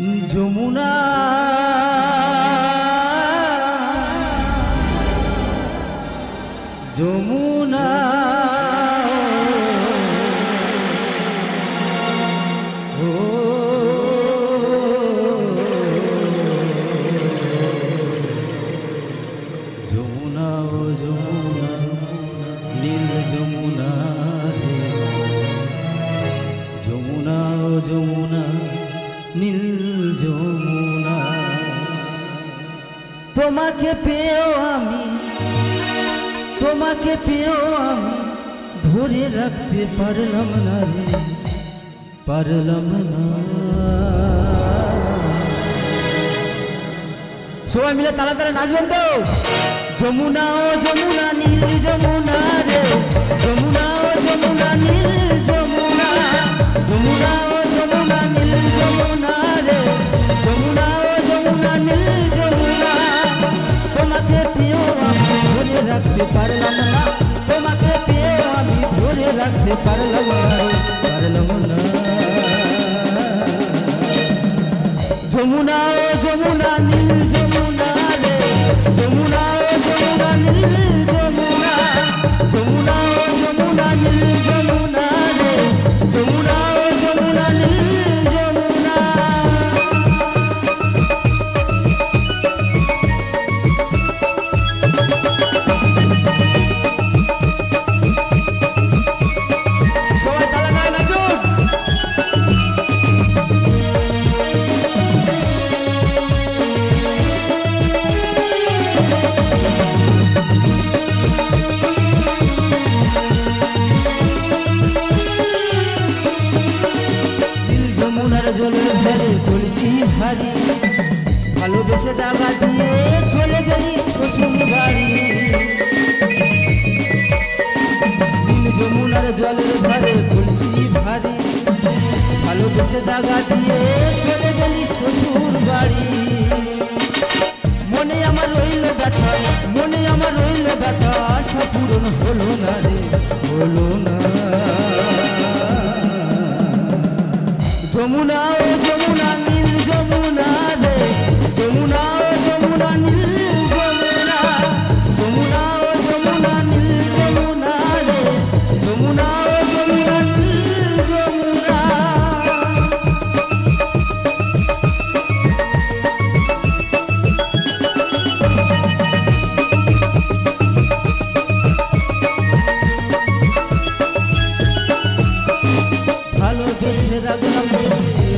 যমুনা যমুনা ও যমুনা ও যমুনা নীল যমুনা রে যমুনা ও যমুনা নীল যমুনা তোমাকে পেয়েও আমি ধরে রাখতে পারলাম না রে পারলাম না। সবাই মিলে তালা তালা নাচবেন তো। যমুনা ও যমুনা নীল যমুনা রে যমুনা ও যমুনা নীল যমুনা যমুনা ও যমুনা নীল যমুনা রে যমুনা ও যমুনা নীল যমুনা তোমাকে পেয়েও আমি ধরে রাখতে পারলাম না তোমাকে পেয়েও আমি ধরে রাখতে পারলাম না যমুনা ও যমুনা নীল যমুনা রে যমুনা ও যমুনা নীল যমুনা যমুনা ও যমুনা নীল যমুনা রে যমুনা ও যমুনা নীল যমুনা। সবাই তালা গায়ে নাচুন। জলের ধারে কলসি ভারী ভালোবেসে দাগা দিয়ে চলে গেলি শ্বশুর বাড়ি। নীল যমুনার জলের ধারে কলসি ভারী ভালোবেসে দাগা দিয়ে চলে গেলি শ্বশুর বাড়ি। মনে আমার রইল ব্যথা মনে আমার রইল ব্যথা আশা পূরণ হলো না রে হলো না। যমুনা ও যমুনা নীল যমুনা রে যমুনা ও যমুনা নীল যমুনা যমুনা ও যমুনা নীল যমুনা রে যমুনা ও যমুনা নীল যমুনা। ভালোবেসে রাখলাম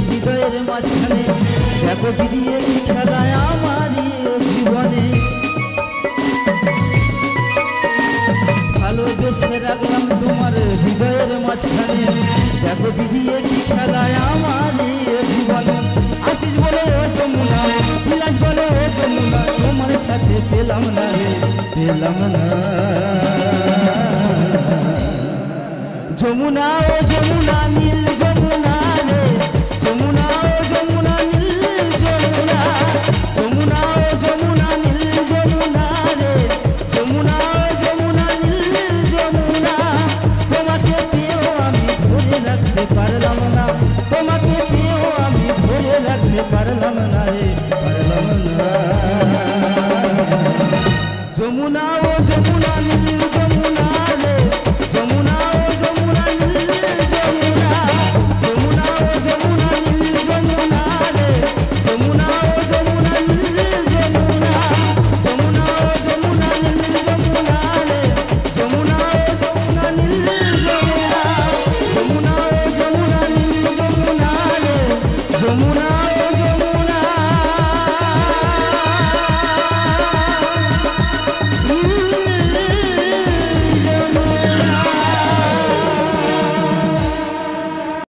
হৃদয়ের মাঝখানে দেখো ফিরিয়ে কি খেলায় আমারই জীবনে। ভালোবেসে রাখলাম তোমার হৃদয়ের মাঝখানে দেখো ফিরিয়ে কি খেলায় আমারই জীবনে। আশিস বলে ও যমুনা বিলাস বলে ও যমুনা তোমার সাথে পেলাম না রে পেলাম না। যমুনা ও